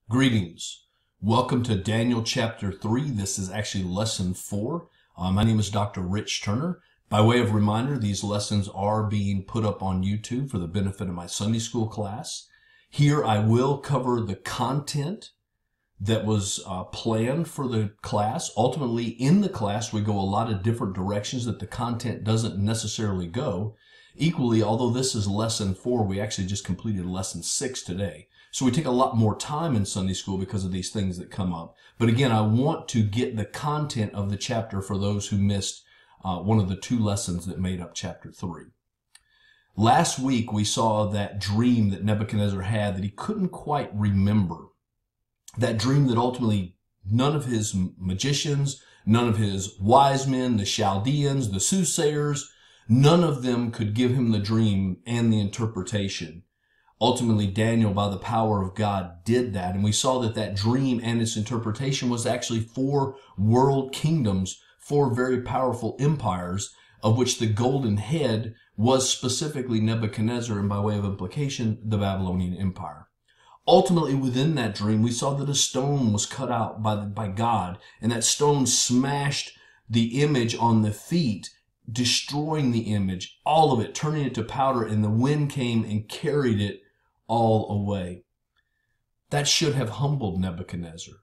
Greetings. Welcome to Daniel chapter 3. This is actually lesson 4. My name is Dr. Rich Turner. By way of reminder, these lessons are being put up on YouTube for the benefit of my Sunday school class. Here I will cover the content that was planned for the class. Ultimately, in the class, we go a lot of different directions that the content doesn't necessarily go. Equally, although this is lesson 4, we actually just completed lesson 6 today. So we take a lot more time in Sunday school because of these things that come up. But again, I want to get the content of the chapter for those who missed one of the 2 lessons that made up chapter 3. Last week, we saw that dream that Nebuchadnezzar had that he couldn't quite remember. That dream that ultimately none of his magicians, none of his wise men, the Chaldeans, the soothsayers, none of them could give him the dream and the interpretation. Ultimately, Daniel, by the power of God, did that. And we saw that that dream and its interpretation was actually 4 world kingdoms, 4 very powerful empires, of which the golden head was specifically Nebuchadnezzar, and by way of implication, the Babylonian Empire. Ultimately, within that dream, we saw that a stone was cut out by God, and that stone smashed the image on the feet, destroying the image, all of it, turning it to powder, and the wind came and carried it all away. That should have humbled Nebuchadnezzar.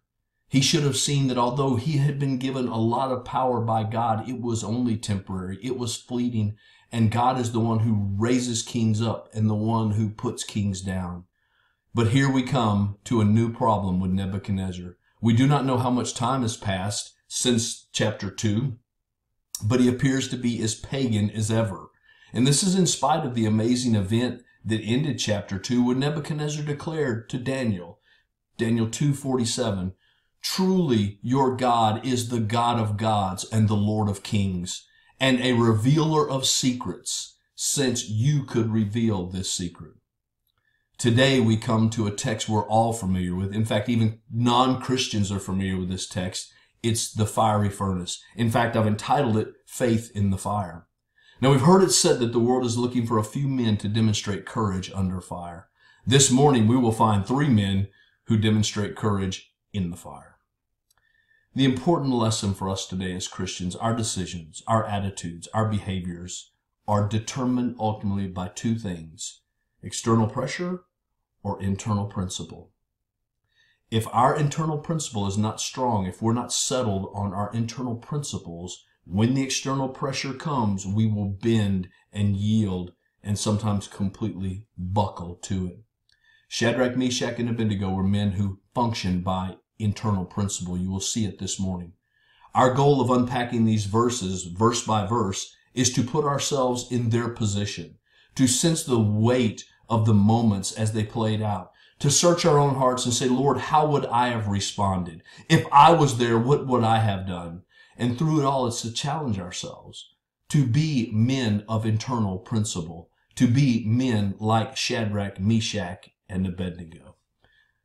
He should have seen that although he had been given a lot of power by God, it was only temporary, it was fleeting, and God is the one who raises kings up and the one who puts kings down. But here we come to a new problem with Nebuchadnezzar. We do not know how much time has passed since chapter 2, but he appears to be as pagan as ever. And this is in spite of the amazing event that ended chapter 2 when Nebuchadnezzar declared to Daniel, Daniel 2:47, "Truly your God is the God of gods and the Lord of kings, and a revealer of secrets, since you could reveal this secret." Today we come to a text we're all familiar with. In fact, even non-Christians are familiar with this text. It's the fiery furnace. In fact, I've entitled it Faith in the Fire. Now, we've heard it said that the world is looking for a few men to demonstrate courage under fire. This morning, we will find 3 men who demonstrate courage in the fire. The important lesson for us today as Christians, our decisions, our attitudes, our behaviors are determined ultimately by 2 things: external pressure or internal principle. If our internal principle is not strong, if we're not settled on our internal principles, when the external pressure comes, we will bend and yield and sometimes completely buckle to it. Shadrach, Meshach, and Abednego were men who functioned by internal principle. You will see it this morning. Our goal of unpacking these verses, verse by verse, is to put ourselves in their position, to sense the weight of the moments as they played out, to search our own hearts and say, Lord, how would I have responded? If I was there, what would I have done? And through it all, it's to challenge ourselves to be men of internal principle, to be men like Shadrach, Meshach, and Abednego.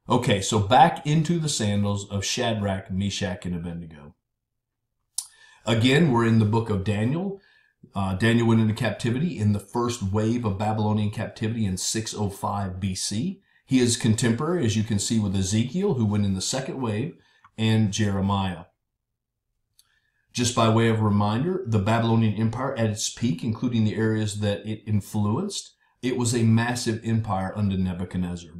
Okay, so back into the sandals of Shadrach, Meshach, and Abednego. Again, we're in the book of Daniel. Daniel went into captivity in the first wave of Babylonian captivity in 605 BC. He is contemporary, as you can see, with Ezekiel, who went in the second wave, and Jeremiah. Just by way of reminder, the Babylonian Empire at its peak, including the areas that it influenced, it was a massive empire under Nebuchadnezzar.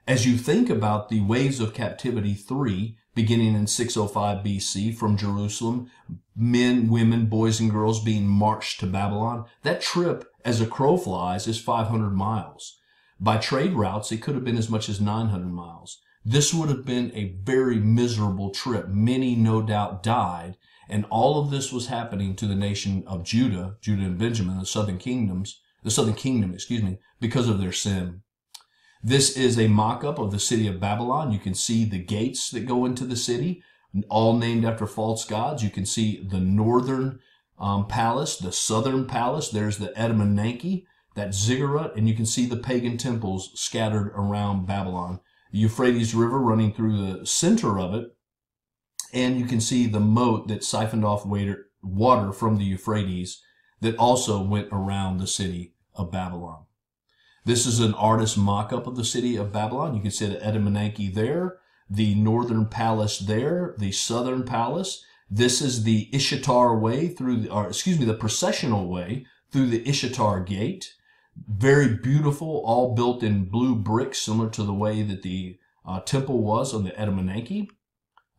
As you think about the waves of captivity 3, beginning in 605 BC from Jerusalem, men, women, boys, and girls being marched to Babylon, that trip, as a crow flies, is 500 miles. By trade routes, it could have been as much as 900 miles. This would have been a very miserable trip. Many, no doubt, died. And all of this was happening to the nation of Judah and Benjamin, the southern kingdom, because of their sin. This is a mock-up of the city of Babylon. You can see the gates that go into the city, all named after false gods. You can see the northern palace, the southern palace. There's the Edamananke, that ziggurat, and you can see the pagan temples scattered around Babylon. The Euphrates River running through the center of it, and you can see the moat that siphoned off water from the Euphrates that also went around the city of Babylon. This is an artist mock-up of the city of Babylon. You can see the Etemenanke there, the northern palace there, the southern palace. This is the Ishtar way the processional way through the Ishtar gate. Very beautiful, all built in blue bricks, similar to the way that the temple was on the Etemenanke.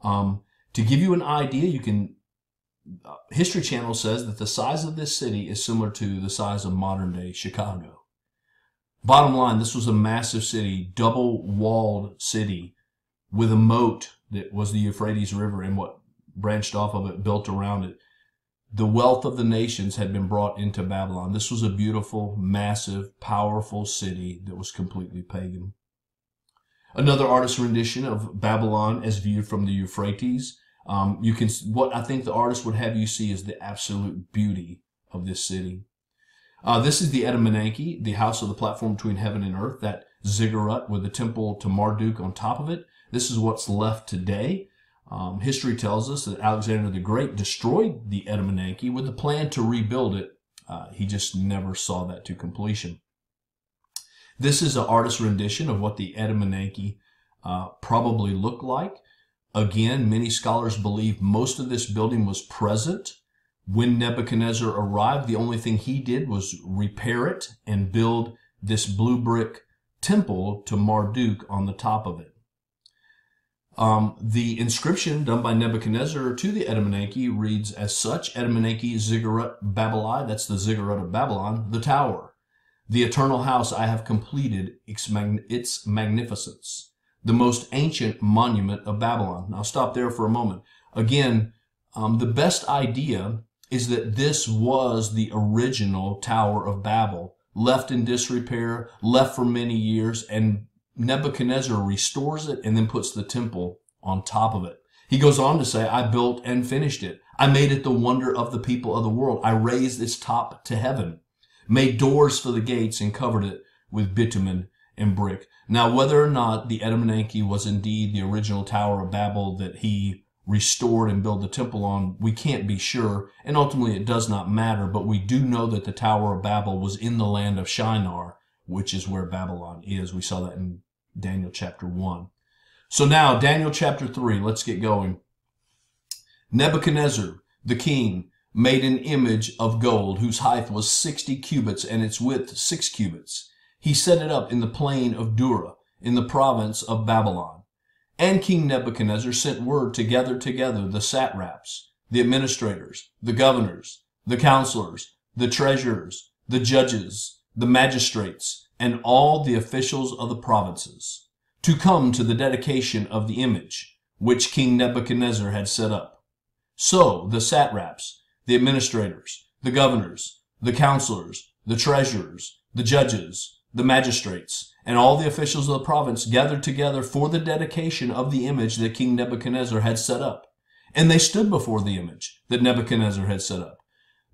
To give you an idea, History Channel says that the size of this city is similar to the size of modern-day Chicago. Bottom line, this was a massive city, double-walled city with a moat that was the Euphrates River and what branched off of it, built around it. The wealth of the nations had been brought into Babylon. This was a beautiful, massive, powerful city that was completely pagan. Another artist's rendition of Babylon as viewed from the Euphrates. What I think the artist would have you see is the absolute beauty of this city. This is the Etemenanke, the house of the platform between heaven and earth, that ziggurat with the temple to Marduk on top of it. This is what's left today. History tells us that Alexander the Great destroyed the Etemenanke with the plan to rebuild it. He just never saw that to completion. This is an artist's rendition of what the Etemenanke probably looked like. Again, many scholars believe most of this building was present when Nebuchadnezzar arrived. The only thing he did was repair it and build this blue brick temple to Marduk on the top of it. The inscription done by Nebuchadnezzar to the Etemenanke reads as such: Etemenanke Ziggurat Babylon, that's the ziggurat of Babylon, the tower. The eternal house I have completed its magnificence. The most ancient monument of Babylon. Now stop there for a moment. Again, the best idea is that this was the original Tower of Babel, left in disrepair, left for many years, and Nebuchadnezzar restores it and then puts the temple on top of it. He goes on to say, I built and finished it. I made it the wonder of the people of the world. I raised its top to heaven, made doors for the gates, and covered it with bitumen and brick. Now, whether or not the Etemenanke was indeed the original Tower of Babel that he restored and built the temple on, we can't be sure, and ultimately it does not matter, but we do know that the Tower of Babel was in the land of Shinar, which is where Babylon is. We saw that in Daniel chapter 1. So now, Daniel chapter 3, let's get going. Nebuchadnezzar, the king, made an image of gold whose height was 60 cubits and its width 6 cubits. He set it up in the plain of Dura, in the province of Babylon. And King Nebuchadnezzar sent word to gather together the satraps, the administrators, the governors, the counselors, the treasurers, the judges, the magistrates, and all the officials of the provinces, to come to the dedication of the image, which King Nebuchadnezzar had set up. So the satraps, the administrators, the governors, the counselors, the treasurers, the judges, the magistrates, and all the officials of the province gathered together for the dedication of the image that King Nebuchadnezzar had set up. And they stood before the image that Nebuchadnezzar had set up.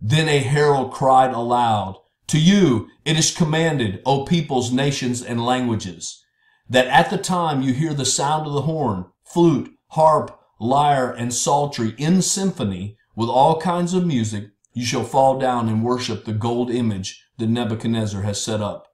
Then a herald cried aloud, To you it is commanded, O peoples, nations, and languages, that at the time you hear the sound of the horn, flute, harp, lyre, and psaltery in symphony with all kinds of music, you shall fall down and worship the gold image that Nebuchadnezzar has set up.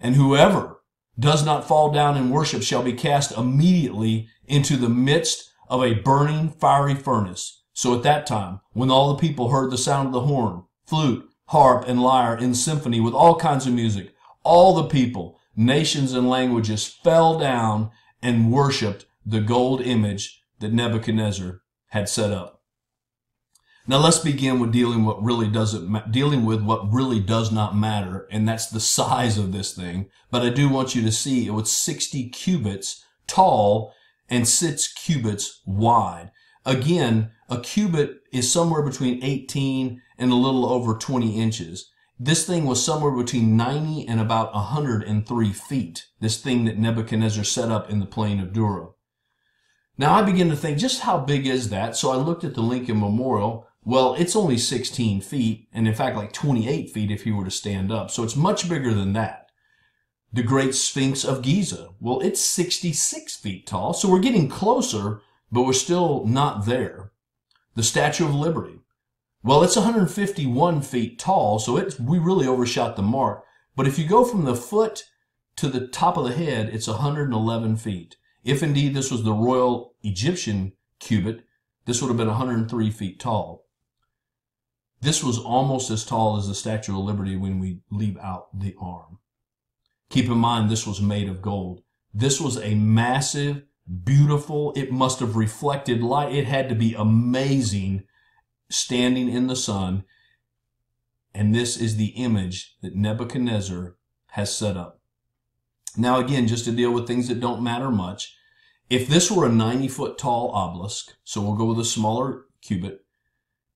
And whoever does not fall down and worship shall be cast immediately into the midst of a burning fiery furnace. So at that time, when all the people heard the sound of the horn, flute, harp, and lyre in symphony with all kinds of music, all the people, nations, and languages fell down and worshiped the gold image that Nebuchadnezzar had set up. Now let's begin with dealing with what really does not matter, and that's the size of this thing. But I do want you to see it was 60 cubits tall and 6 cubits wide. Again, a cubit is somewhere between 18 and a little over 20 inches. This thing was somewhere between 90 and about 103 feet, this thing that Nebuchadnezzar set up in the plain of Dura. Now I begin to think, just how big is that? So I looked at the Lincoln Memorial. Well, it's only 16 feet, and in fact like 28 feet if he were to stand up. So it's much bigger than that. The Great Sphinx of Giza, well, it's 66 feet tall, so we're getting closer, but we're still not there. The Statue of Liberty, well, it's 151 feet tall, so we really overshot the mark. But if you go from the foot to the top of the head, it's 111 feet. If indeed this was the royal Egyptian cubit, this would have been 103 feet tall. This was almost as tall as the Statue of Liberty when we leave out the arm. Keep in mind, this was made of gold. This was a massive, beautiful, it must have reflected light. It had to be amazing standing in the sun. And this is the image that Nebuchadnezzar has set up. Now again, just to deal with things that don't matter much, if this were a 90-foot tall obelisk, so we'll go with a smaller cubit,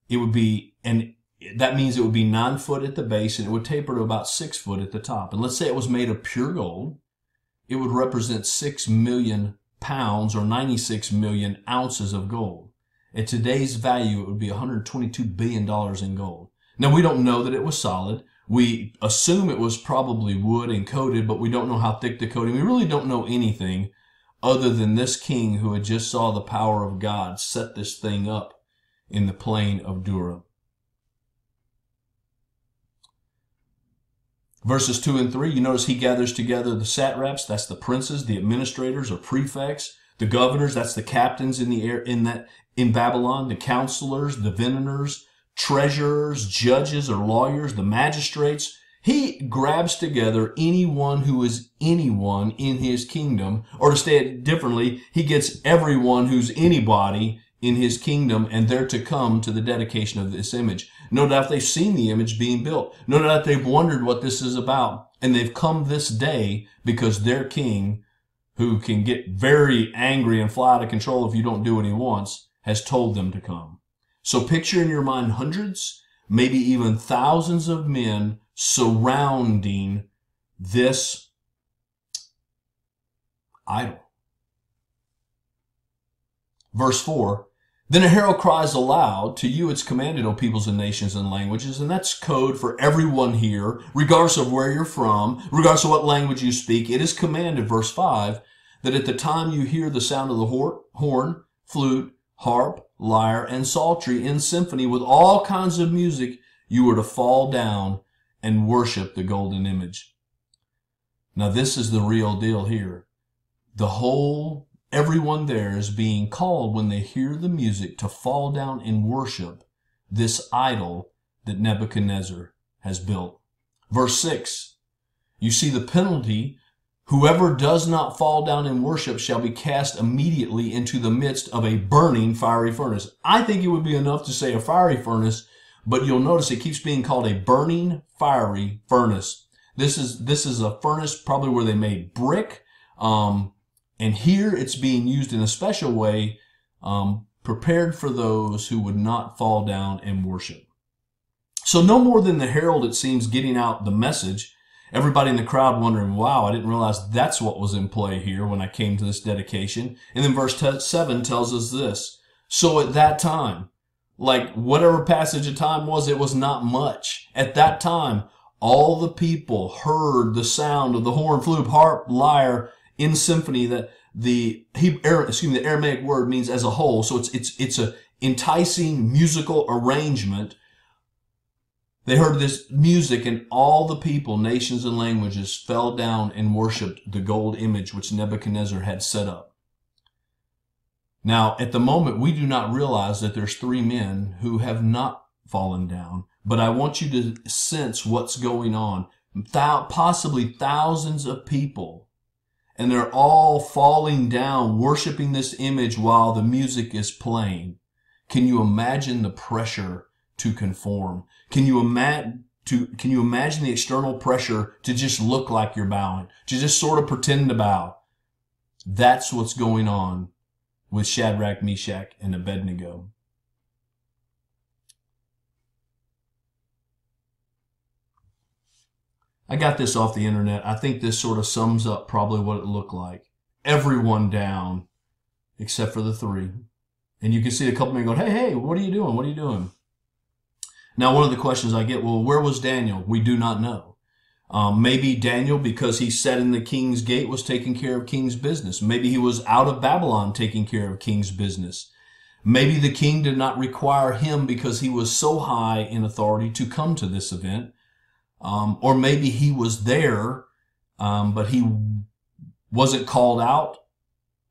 it would be, and that means it would be 9 foot at the base and it would taper to about 6 foot at the top. And let's say it was made of pure gold, it would represent 6 million pounds or 96 million ounces of gold. At today's value, it would be $122 billion in gold. Now, we don't know that it was solid. We assume it was probably wood and coated, but we don't know how thick the coating. We really don't know anything other than this king who had just saw the power of God set this thing up in the plain of Dura. Verses 2 and 3, you notice he gathers together the satraps, that's the princes, the administrators or prefects, the governors, that's the captains in Babylon, the counselors, the diviners, treasurers, judges or lawyers, the magistrates. He grabs together anyone who is anyone in his kingdom, or to say it differently, he gets everyone who's anybody in his kingdom, and they're to come to the dedication of this image. No doubt they've seen the image being built. No doubt they've wondered what this is about. And they've come this day because their king, who can get very angry and fly out of control if you don't do what he wants, has told them to come. So picture in your mind hundreds, maybe even thousands of men surrounding this idol. Verse 4, then a herald cries aloud, to you it's commanded, O peoples and nations and languages, and that's code for everyone here, regardless of where you're from, regardless of what language you speak. It is commanded, verse 5, that at the time you hear the sound of the horn, flute, harp, lyre, and psaltery in symphony with all kinds of music, you are to fall down and worship the golden image. Now this is the real deal here. Everyone there is being called when they hear the music to fall down and worship this idol that Nebuchadnezzar has built. Verse 6, you see the penalty. Whoever does not fall down and worship shall be cast immediately into the midst of a burning fiery furnace. I think it would be enough to say a fiery furnace, but you'll notice it keeps being called a burning fiery furnace. This is a furnace probably where they made brick, and here it's being used in a special way, prepared for those who would not fall down and worship. So no more than the herald, it seems, getting out the message. Everybody in the crowd wondering, wow, I didn't realize that's what was in play here when I came to this dedication. And then verse 7 tells us this. So at that time, like whatever passage of time was, it was not much. At that time, all the people heard the sound of the horn, flute, harp, lyre, in symphony. That the Aramaic word means as a whole, so it's a enticing musical arrangement. They heard this music, and all the people, nations and languages, fell down and worshipped the gold image which Nebuchadnezzar had set up. Now, at the moment, we do not realize that there's 3 men who have not fallen down, but I want you to sense what's going on. Possibly thousands of people, and they're all falling down, worshiping this image while the music is playing. Can you imagine the pressure to conform? Can you imagine the external pressure to just look like you're bowing, to just sort of pretend to bow? That's what's going on with Shadrach, Meshach, and Abednego. I got this off the internet. I think this sort of sums up probably what it looked like. Everyone down except for the 3. And you can see a couple men going, hey, what are you doing? What are you doing? Now, one of the questions I get, well, where was Daniel? We do not know. Maybe Daniel, because he sat in the king's gate, was taking care of king's business. Maybe he was out of Babylon taking care of king's business. Maybe the king did not require him because he was so high in authority to come to this event. Or maybe he was there but he wasn't called out,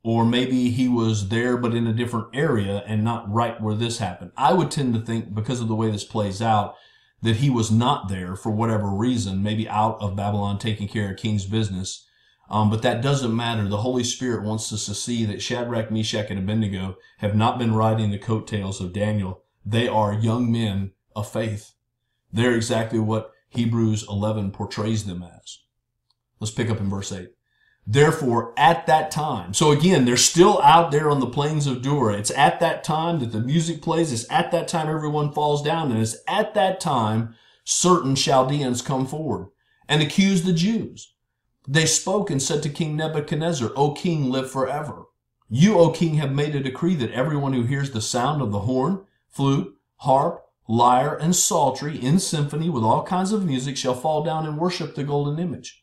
or maybe he was there but in a different area and not right where this happened. I would tend to think, because of the way this plays out, that he was not there for whatever reason, maybe out of Babylon taking care of king's business. But that doesn't matter. The Holy Spirit wants us to see that Shadrach, Meshach, and Abednego have not been riding the coattails of Daniel. They are young men of faith. They're exactly what Hebrews 11 portrays them as. Let's pick up in verse 8. Therefore, at that time, so again, they're still out there on the plains of Dura. It's at that time that the music plays. It's at that time everyone falls down. And it's at that time certain Chaldeans come forward and accuse the Jews. They spoke and said to King Nebuchadnezzar, O king, live forever. You, O king, have made a decree that everyone who hears the sound of the horn, flute, harp, lyre, and psaltery in symphony with all kinds of music shall fall down and worship the golden image.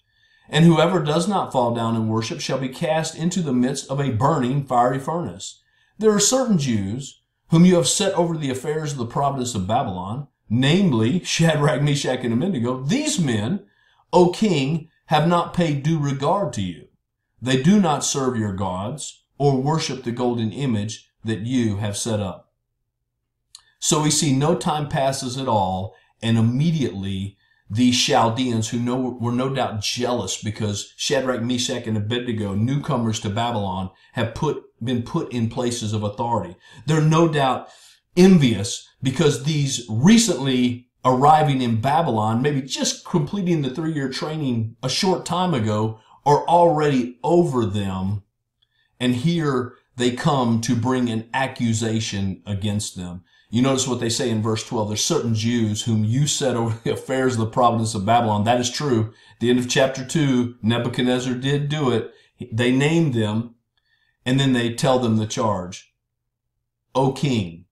And whoever does not fall down and worship shall be cast into the midst of a burning fiery furnace. There are certain Jews whom you have set over the affairs of the province of Babylon, namely Shadrach, Meshach, and Abednego. These men, O king, have not paid due regard to you. They do not serve your gods or worship the golden image that you have set up. So we see no time passes at all, and immediately these Chaldeans, who were no doubt jealous because Shadrach, Meshach, and Abednego, newcomers to Babylon, have been put in places of authority. They're no doubt envious because these recently arriving in Babylon, maybe just completing the 3-year training a short time ago, are already over them. And here they come to bring an accusation against them. You notice what they say in verse 12. There's certain Jews whom you set over the affairs of the province of Babylon. That is true. At the end of chapter 2, Nebuchadnezzar did do it. They named them, and then they tell them the charge. O king,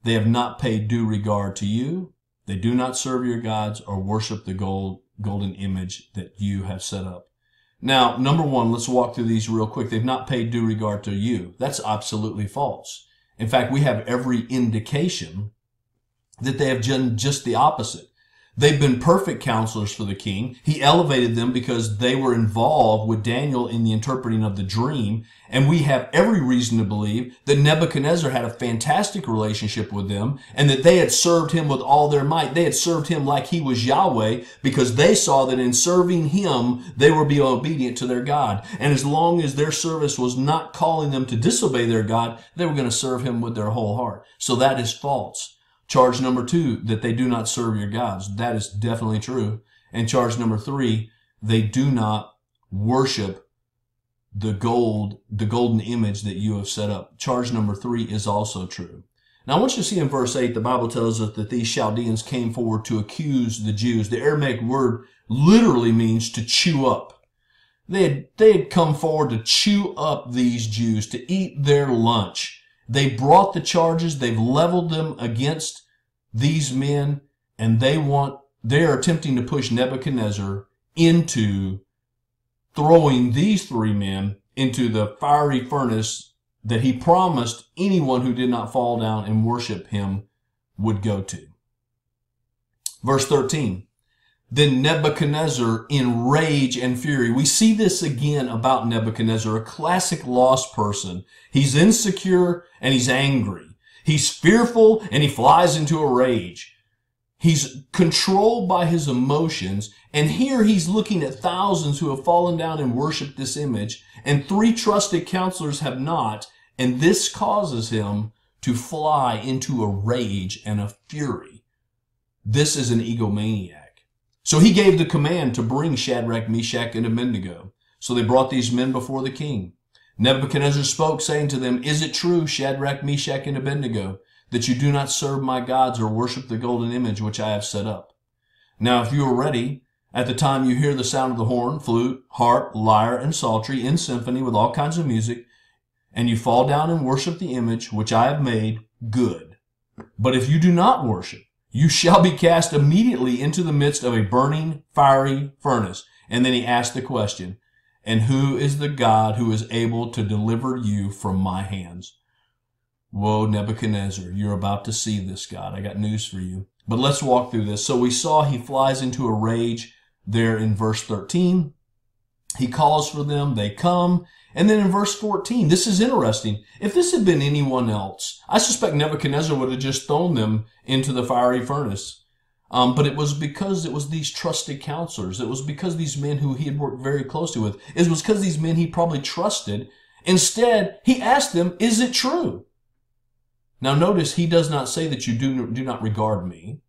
they have not paid due regard to you. They do not serve your gods or worship the golden image that you have set up. Now, number one, let's walk through these real quick. They've not paid due regard to you. That's absolutely false. In fact, we have every indication that they have done just the opposite. They've been perfect counselors for the king. He elevated them because they were involved with Daniel in the interpreting of the dream. And we have every reason to believe that Nebuchadnezzar had a fantastic relationship with them and that they had served him with all their might. They had served him like he was Yahweh because they saw that in serving him, they were being obedient to their God. And as long as their service was not calling them to disobey their God, they were going to serve him with their whole heart. So that is false. Charge number 2, that they do not serve your gods. That is definitely true. And charge number 3, they do not worship the golden image that you have set up. Charge number 3 is also true. Now I want you to see in verse 8, the Bible tells us that these Chaldeans came forward to accuse the Jews. The Aramaic word literally means to chew up. They had come forward to chew up these Jews, to eat their lunch. They brought the charges. They've leveled them against these men, and they are attempting to push Nebuchadnezzar into throwing these 3 men into the fiery furnace that he promised anyone who did not fall down and worship him would go to. Verse 13. Then Nebuchadnezzar in rage and fury. We see this again about Nebuchadnezzar, a classic lost person. He's insecure and he's angry. He's fearful and he flies into a rage. He's controlled by his emotions. And here he's looking at thousands who have fallen down and worshiped this image, and 3 trusted counselors have not. And this causes him to fly into a rage and a fury. This is an egomaniac. So he gave the command to bring Shadrach, Meshach, and Abednego. So they brought these men before the king. Nebuchadnezzar spoke, saying to them, Is it true, Shadrach, Meshach, and Abednego, that you do not serve my gods or worship the golden image which I have set up? Now if you are ready, at the time you hear the sound of the horn, flute, harp, lyre, and psaltery in symphony with all kinds of music, and you fall down and worship the image which I have made, good. But if you do not worship, you shall be cast immediately into the midst of a burning, fiery furnace. And then he asked the question, and who is the God who is able to deliver you from my hands? Whoa, Nebuchadnezzar, you're about to see this, God. I got news for you. But let's walk through this. So we saw he flies into a rage there in verse 13. He calls for them, they come. And then in verse 14, this is interesting. If this had been anyone else, I suspect Nebuchadnezzar would have just thrown them into the fiery furnace. But it was because it was these trusted counselors. It was because these men who he had worked very closely with. It was because these men he probably trusted. Instead, he asked them, is it true? Now notice, he does not say that you do not regard me.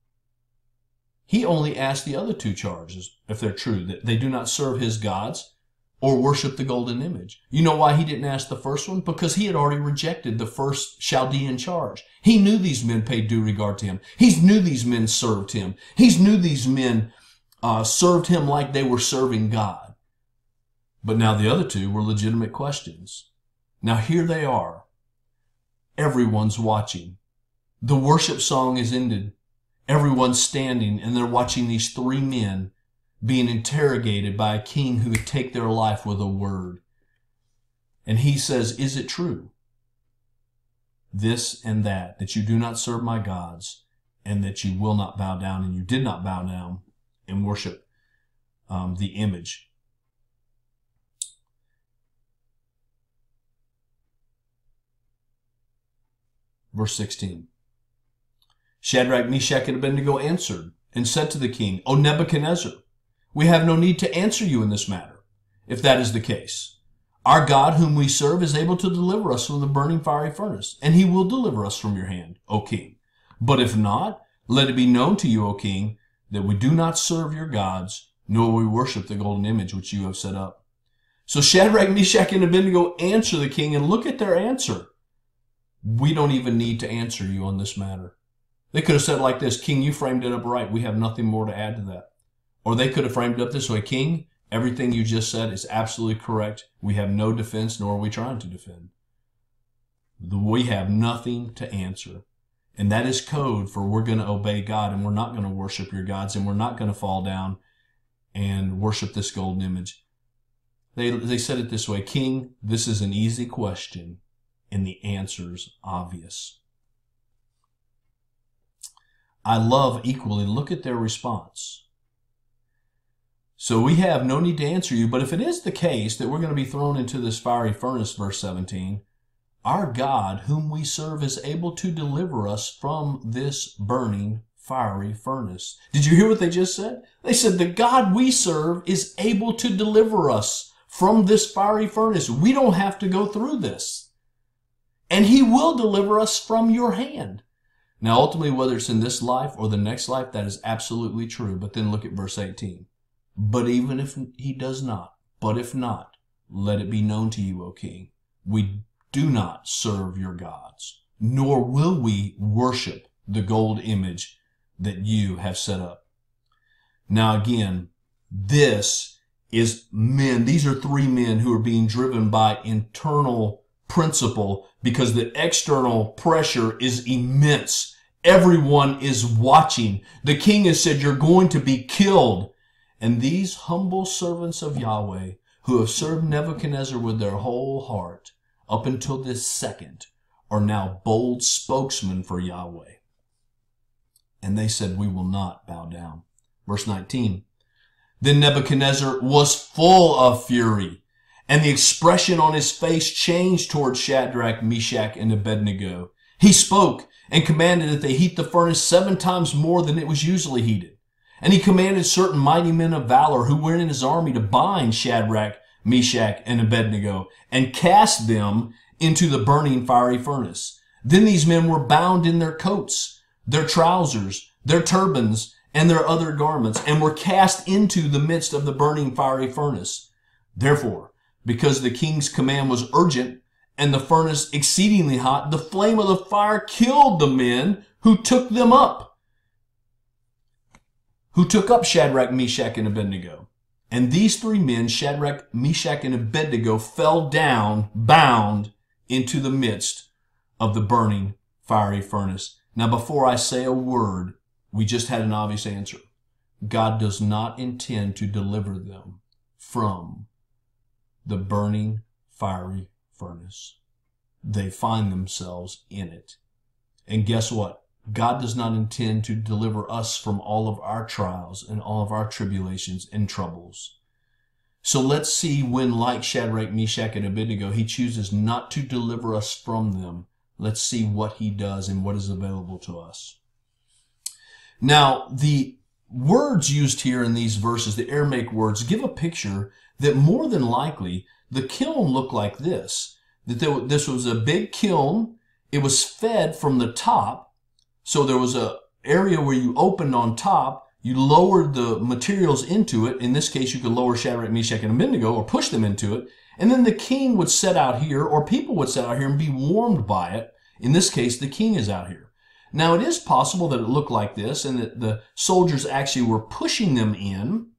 He only asked the other two charges, if they're true, that they do not serve his gods or worship the golden image. You know why he didn't ask the first one? Because he had already rejected the first Chaldean charge. He knew these men paid due regard to him. He knew these men served him. He knew these men served him like they were serving God. But now the other two were legitimate questions. Now here they are. Everyone's watching. The worship song is ended. Everyone's standing and they're watching these three men being interrogated by a king who would take their life with a word. And he says, is it true? This and that you do not serve my gods, and that you will not bow down, and you did not bow down and worship the image. Verse 16. Shadrach, Meshach, and Abednego answered and said to the king, O Nebuchadnezzar, we have no need to answer you in this matter, if that is the case. Our God, whom we serve, is able to deliver us from the burning fiery furnace, and he will deliver us from your hand, O king. But if not, let it be known to you, O king, that we do not serve your gods, nor will we worship the golden image which you have set up. So Shadrach, Meshach, and Abednego answer the king, and look at their answer. We don't even need to answer you on this matter. They could have said like this, King, you framed it up right. We have nothing more to add to that. Or they could have framed it up this way, King, everything you just said is absolutely correct. We have no defense, nor are we trying to defend. We have nothing to answer. And that is code for we're going to obey God, and we're not going to worship your gods, and we're not going to fall down and worship this golden image. They said it this way, King, this is an easy question, and the answer's obvious. I love equally, look at their response. So we have no need to answer you, but if it is the case that we're going to be thrown into this fiery furnace, verse 17, our God, whom we serve, is able to deliver us from this burning fiery furnace. Did you hear what they just said? They said, the God we serve is able to deliver us from this fiery furnace. We don't have to go through this. And he will deliver us from your hand. Now, ultimately, whether it's in this life or the next life, that is absolutely true. But then look at verse 18. But even if he does not, but if not, let it be known to you, O king, we do not serve your gods, nor will we worship the gold image that you have set up. Now, again, this is men. These are three men who are being driven by internal principle because the external pressure is immense. Everyone is watching. The king has said, you're going to be killed. And these humble servants of Yahweh who have served Nebuchadnezzar with their whole heart up until this second are now bold spokesmen for Yahweh. And they said, we will not bow down. Verse 19. Then Nebuchadnezzar was full of fury, and the expression on his face changed toward Shadrach, Meshach, and Abednego. He spoke and commanded that they heat the furnace 7 times more than it was usually heated. And he commanded certain mighty men of valor who were in his army to bind Shadrach, Meshach, and Abednego and cast them into the burning fiery furnace. Then these men were bound in their coats, their trousers, their turbans, and their other garments, and were cast into the midst of the burning fiery furnace. Therefore, because the king's command was urgent and the furnace exceedingly hot, the flame of the fire killed the men who took them up. Who took up Shadrach, Meshach, and Abednego. And these 3 men, Shadrach, Meshach, and Abednego, fell down, bound, into the midst of the burning fiery furnace. Now, before I say a word, we just had an obvious answer. God does not intend to deliver them from the burning fiery furnace. They find themselves in it. And guess what? God does not intend to deliver us from all of our trials and all of our tribulations and troubles. So let's see when, like Shadrach, Meshach, and Abednego, he chooses not to deliver us from them. Let's see what he does and what is available to us. Now, the words used here in these verses, the Aramaic words, give a picture that more than likely the kiln looked like this. That this was a big kiln. It was fed from the top. So there was an area where you opened on top. You lowered the materials into it. In this case, you could lower Shadrach, Meshach, and Abednego or push them into it. And then the king would sit out here, or people would sit out here and be warmed by it. In this case, the king is out here. Now, it is possible that it looked like this and that the soldiers actually were pushing them in,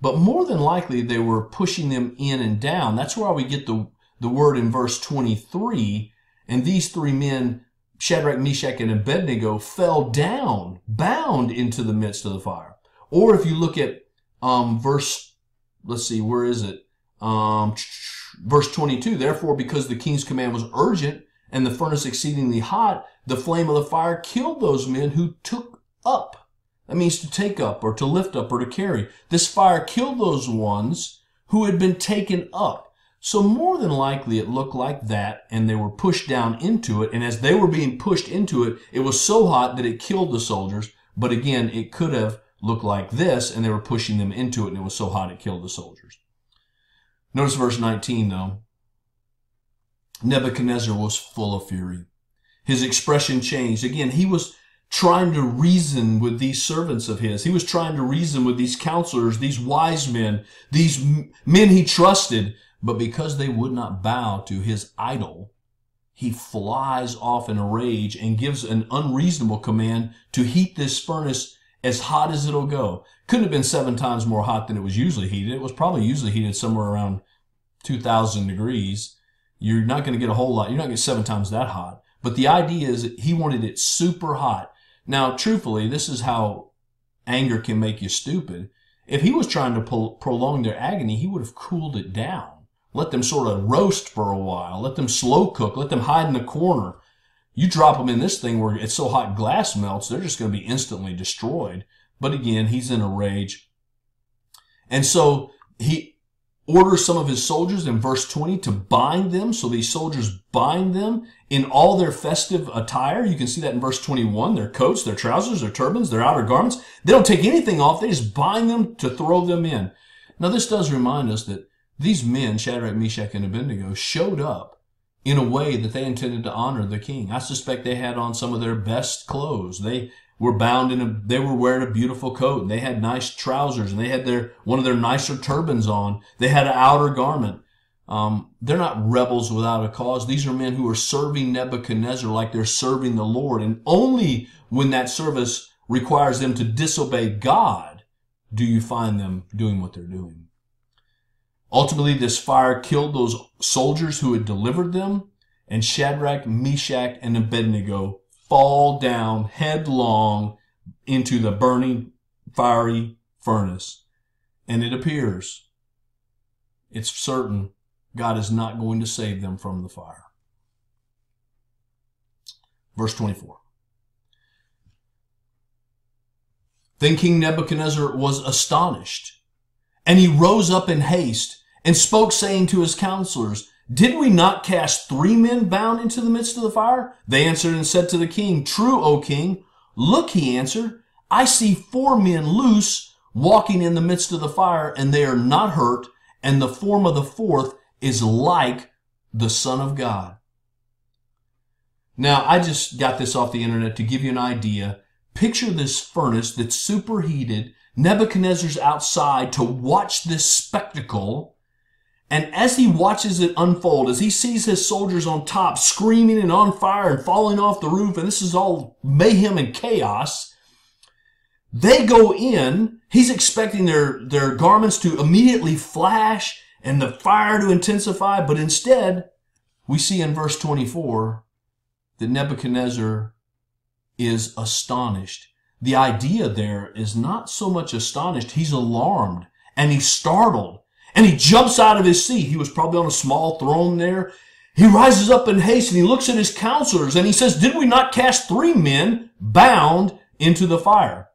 but more than likely they were pushing them in and down. That's why we get the word in verse 23, and these three men, Shadrach, Meshach, and Abednego, fell down, bound into the midst of the fire. Or if you look at verse, let's see, where is it? Verse 22, therefore, because the king's command was urgent and the furnace exceedingly hot, the flame of the fire killed those men who took up. That means to take up or to lift up or to carry. This fire killed those ones who had been taken up. So more than likely it looked like that, and they were pushed down into it. And as they were being pushed into it, it was so hot that it killed the soldiers. But again, it could have looked like this, and they were pushing them into it, and it was so hot it killed the soldiers. Notice verse 19, though. Nebuchadnezzar was full of fury. His expression changed. Again, he was trying to reason with these servants of his. He was trying to reason with these counselors, these wise men, these men he trusted. But because they would not bow to his idol, he flies off in a rage and gives an unreasonable command to heat this furnace as hot as it'll go. Couldn't have been 7 times more hot than it was usually heated. It was probably usually heated somewhere around 2,000 degrees. You're not going to get a whole lot. You're not going to get 7 times that hot. But the idea is that he wanted it super hot. Now, truthfully, this is how anger can make you stupid. If he was trying to prolong their agony, he would have cooled it down. Let them sort of roast for a while. Let them slow cook. Let them hide in the corner. You drop them in this thing where it's so hot glass melts, they're just going to be instantly destroyed. But again, he's in a rage. And so he orders some of his soldiers in verse 20 to bind them. So these soldiers bind them in all their festive attire. You can see that in verse 21. Their coats, their trousers, their turbans, their outer garments. They don't take anything off. They just bind them to throw them in. Now this does remind us that these men, Shadrach, Meshach, and Abednego, showed up in a way that they intended to honor the king. I suspect they had on some of their best clothes. They were they were wearing a beautiful coat. They had nice trousers, and they had one of their nicer turbans on. They had an outer garment. They're not rebels without a cause. These are men who are serving Nebuchadnezzar like they're serving the Lord. And only when that service requires them to disobey God do you find them doing what they're doing. Ultimately, this fire killed those soldiers who had delivered them, and Shadrach, Meshach, and Abednego fall down headlong into the burning, fiery furnace. And it appears, it's certain, God is not going to save them from the fire. Verse 24. Then King Nebuchadnezzar was astonished, and he rose up in haste and spoke, saying to his counselors, did we not cast 3 men bound into the midst of the fire? They answered and said to the king, true, O king. Look, he answered, I see 4 men loose, walking in the midst of the fire, and they are not hurt, and the form of the 4th is like the Son of God. Now, I just got this off the internet to give you an idea. Picture this furnace that's superheated. Nebuchadnezzar's outside to watch this spectacle. And as he watches it unfold, as he sees his soldiers on top screaming and on fire and falling off the roof, and this is all mayhem and chaos, they go in. He's expecting their garments to immediately flash and the fire to intensify. But instead, we see in verse 24 that Nebuchadnezzar is astonished. The idea there is not so much astonished. He's alarmed and he's startled. And he jumps out of his seat. He was probably on a small throne there. He rises up in haste and he looks at his counselors and he says, did we not cast 3 men bound into the fire?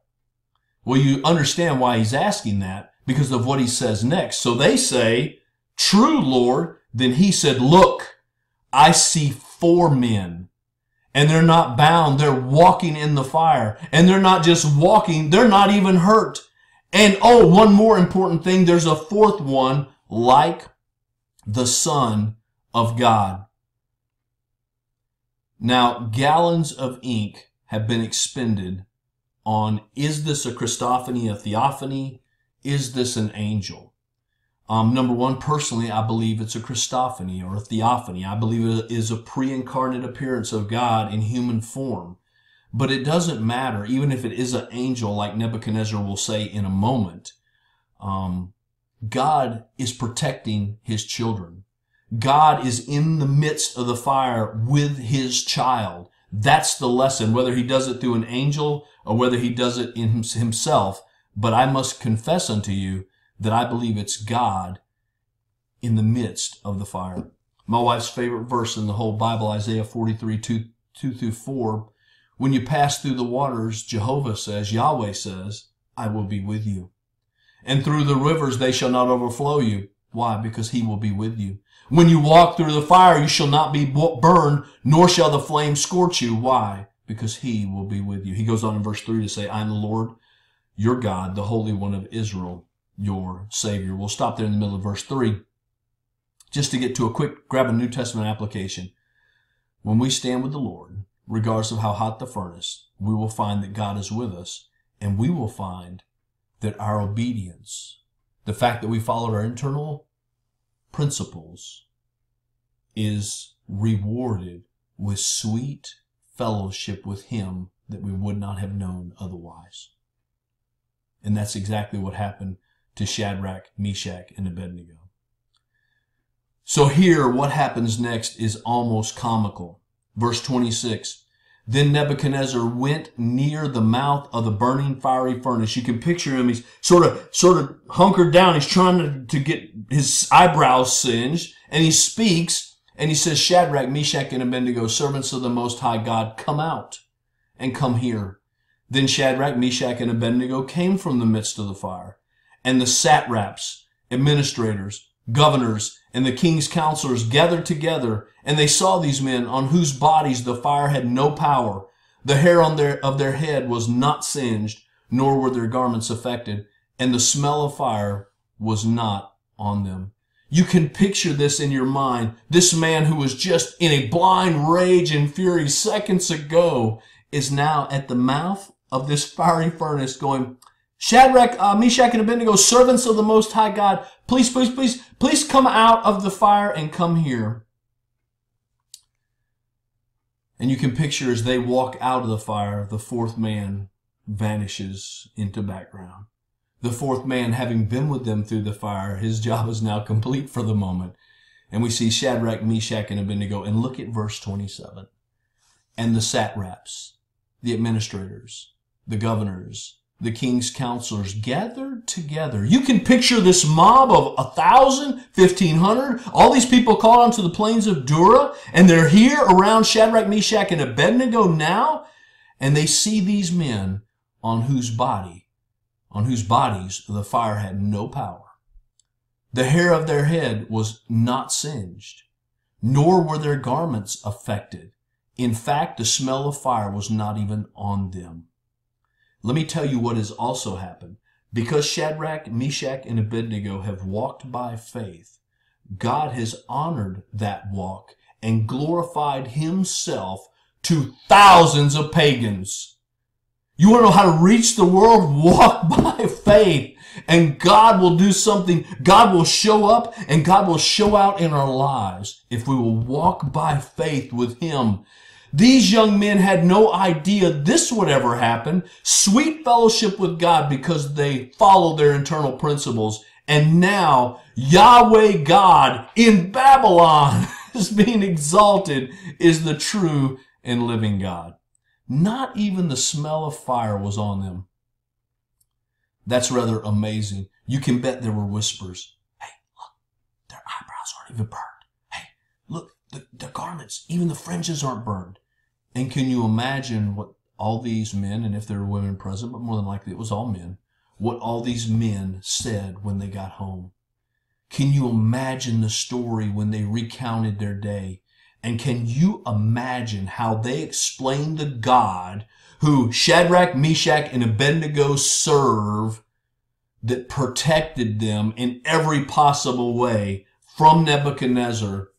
Well, you understand why he's asking that, because of what he says next. So they say, "True, Lord." Then he said, "Look, I see 4 men, and they're not bound. They're walking in the fire. And they're not just walking, they're not even hurt. And oh, one more important thing, there's a 4th one, like the Son of God." Now, gallons of ink have been expended on, is this a Christophany, a theophany? Is this an angel? Number one, personally, I believe it's a Christophany or a theophany. I believe it is a pre-incarnate appearance of God in human form. But it doesn't matter, even if it is an angel, like Nebuchadnezzar will say in a moment. God is protecting his children. God is in the midst of the fire with his child. That's the lesson, whether he does it through an angel or whether he does it in himself. But I must confess unto you that I believe it's God in the midst of the fire. My wife's favorite verse in the whole Bible, Isaiah 43, 2-4. When you pass through the waters, Jehovah says, Yahweh says, I will be with you. And through the rivers, they shall not overflow you. Why? Because he will be with you. When you walk through the fire, you shall not be burned, nor shall the flame scorch you. Why? Because he will be with you. He goes on in verse 3 to say, I am the Lord, your God, the Holy One of Israel, your Savior. We'll stop there in the middle of verse 3 just to get to a quick, grab a New Testament application. When we stand with the Lord, regardless of how hot the furnace, we will find that God is with us, and we will find that our obedience, the fact that we followed our internal principles, is rewarded with sweet fellowship with him that we would not have known otherwise. And that's exactly what happened to Shadrach, Meshach, and Abednego. So here, what happens next is almost comical. Verse 26, then Nebuchadnezzar went near the mouth of the burning fiery furnace. You can picture him. He's sort of hunkered down. He's trying to get his eyebrows singed. And he speaks and he says, Shadrach, Meshach, and Abednego, servants of the Most High God, come out and come here. Then Shadrach, Meshach, and Abednego came from the midst of the fire. And the satraps, administrators, governors, and the king's counselors gathered together, and they saw these men on whose bodies the fire had no power. The hair of their head was not singed, nor were their garments affected, and the smell of fire was not on them. You can picture this in your mind. This man who was just in a blind rage and fury seconds ago is now at the mouth of this fiery furnace going, Shadrach, Meshach, and Abednego, servants of the Most High God, please come out of the fire and come here. And you can picture as they walk out of the fire, the 4th man vanishes into background. The 4th man, having been with them through the fire, his job is now complete for the moment. And we see Shadrach, Meshach, and Abednego. And look at verse 27. And the satraps, the administrators, the governors, the king's counselors gathered together. You can picture this mob of 1,000, 1,500, all these people called onto the plains of Dura, and they're here around Shadrach, Meshach, and Abednego now, and they see these men on whose bodies the fire had no power. The hair of their head was not singed, nor were their garments affected. In fact, the smell of fire was not even on them. Let me tell you what has also happened. Because Shadrach, Meshach, and Abednego have walked by faith, God has honored that walk and glorified himself to thousands of pagans. You want to know how to reach the world? Walk by faith. And God will do something. God will show up and God will show out in our lives if we will walk by faith with him. These young men had no idea this would ever happen. Sweet fellowship with God because they followed their internal principles. And now Yahweh God in Babylon is being exalted, is the true and living God. Not even the smell of fire was on them. That's rather amazing. You can bet there were whispers. Hey, look, their eyebrows aren't even burned. Hey, look, the garments, even the fringes aren't burned. And can you imagine what all these men, and if there were women present, but more than likely it was all men, what all these men said when they got home. Can you imagine the story when they recounted their day? And can you imagine how they explained the God who Shadrach, Meshach, and Abednego serve, that protected them in every possible way from Nebuchadnezzar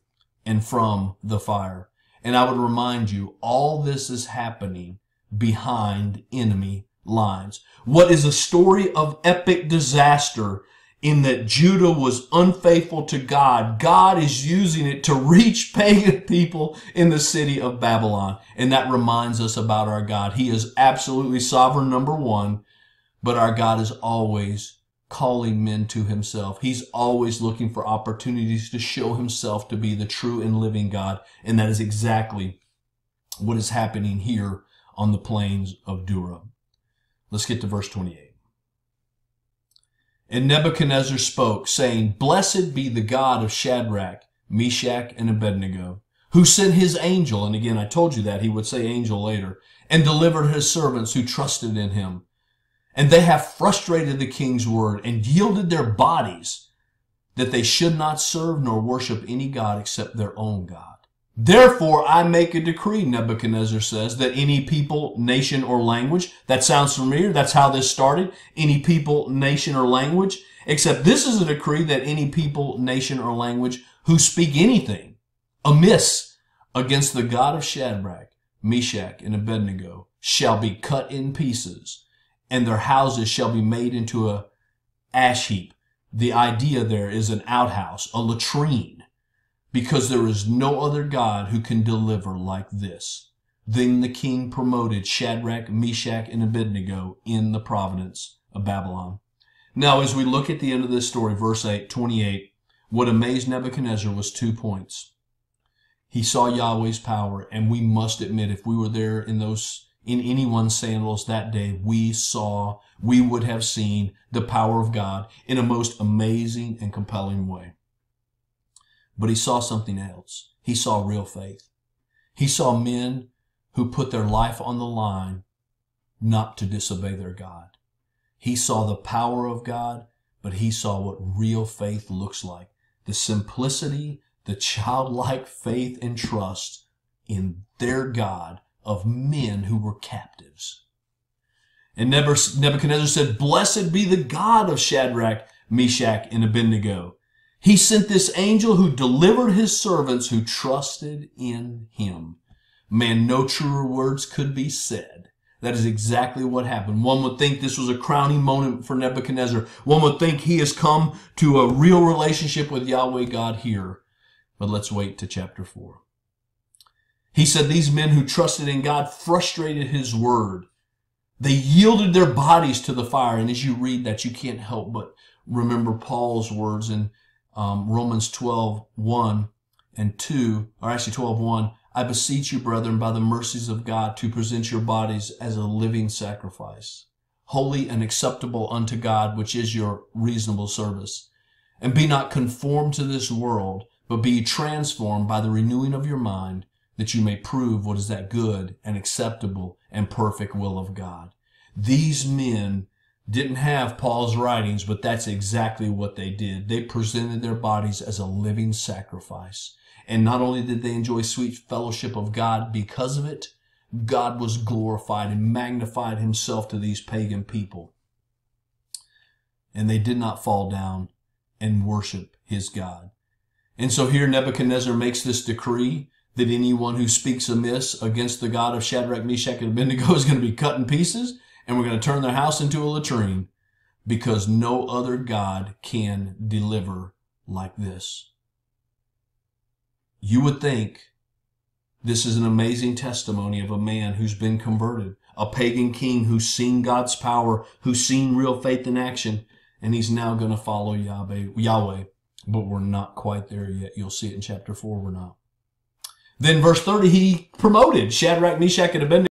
and from the fire? And I would remind you, all this is happening behind enemy lines. What is a story of epic disaster in that Judah was unfaithful to God, God is using it to reach pagan people in the city of Babylon. And that reminds us about our God. He is absolutely sovereign, number one, but our God is always calling men to himself. He's always looking for opportunities to show himself to be the true and living God. And that is exactly what is happening here on the plains of Dura. Let's get to verse 28. And Nebuchadnezzar spoke, saying, Blessed be the God of Shadrach, Meshach, and Abednego, who sent his angel, and again I told you that, he would say angel later, and delivered his servants who trusted in him. And they have frustrated the king's word, and yielded their bodies, that they should not serve nor worship any god except their own God. Therefore I make a decree, Nebuchadnezzar says, that any people, nation, or language, that sounds familiar, that's how this started, any people, nation, or language, except this is a decree that any people, nation, or language who speak anything amiss against the God of Shadrach, Meshach, and Abednego shall be cut in pieces, and their houses shall be made into a ash heap. The idea there is an outhouse, a latrine, because there is no other God who can deliver like this. Then the king promoted Shadrach, Meshach, and Abednego in the province of Babylon. Now, as we look at the end of this story, verse 28, what amazed Nebuchadnezzar was 2 points. He saw Yahweh's power, and we must admit, if we were there in anyone's sandals that day, we would have seen the power of God in a most amazing and compelling way. But he saw something else. He saw real faith. He saw men who put their life on the line not to disobey their God. He saw the power of God, but he saw what real faith looks like. The simplicity, the childlike faith and trust in their God of men who were captives. And Nebuchadnezzar said, Blessed be the God of Shadrach, Meshach, and Abednego. He sent this angel who delivered his servants who trusted in him. Man, no truer words could be said. That is exactly what happened. One would think this was a crowning moment for Nebuchadnezzar. One would think he has come to a real relationship with Yahweh God here. But let's wait to chapter 4. He said these men who trusted in God frustrated his word. They yielded their bodies to the fire. And as you read that, you can't help but remember Paul's words in Romans 12:1 and 2, or actually 12:1, I beseech you, brethren, by the mercies of God, to present your bodies as a living sacrifice, holy and acceptable unto God, which is your reasonable service. And be not conformed to this world, but be transformed by the renewing of your mind, that you may prove what is that good and acceptable and perfect will of God. These men didn't have Paul's writings, but that's exactly what they did. They presented their bodies as a living sacrifice. And not only did they enjoy sweet fellowship of God because of it, God was glorified and magnified himself to these pagan people. And they did not fall down and worship his God. And so here Nebuchadnezzar makes this decree that anyone who speaks amiss against the God of Shadrach, Meshach, and Abednego is going to be cut in pieces, and we're going to turn their house into a latrine, because no other God can deliver like this. You would think this is an amazing testimony of a man who's been converted, a pagan king who's seen God's power, who's seen real faith in action, and he's now going to follow Yahweh. But we're not quite there yet. You'll see it in chapter 4, we're not. Then verse 30, he promoted Shadrach, Meshach, and Abednego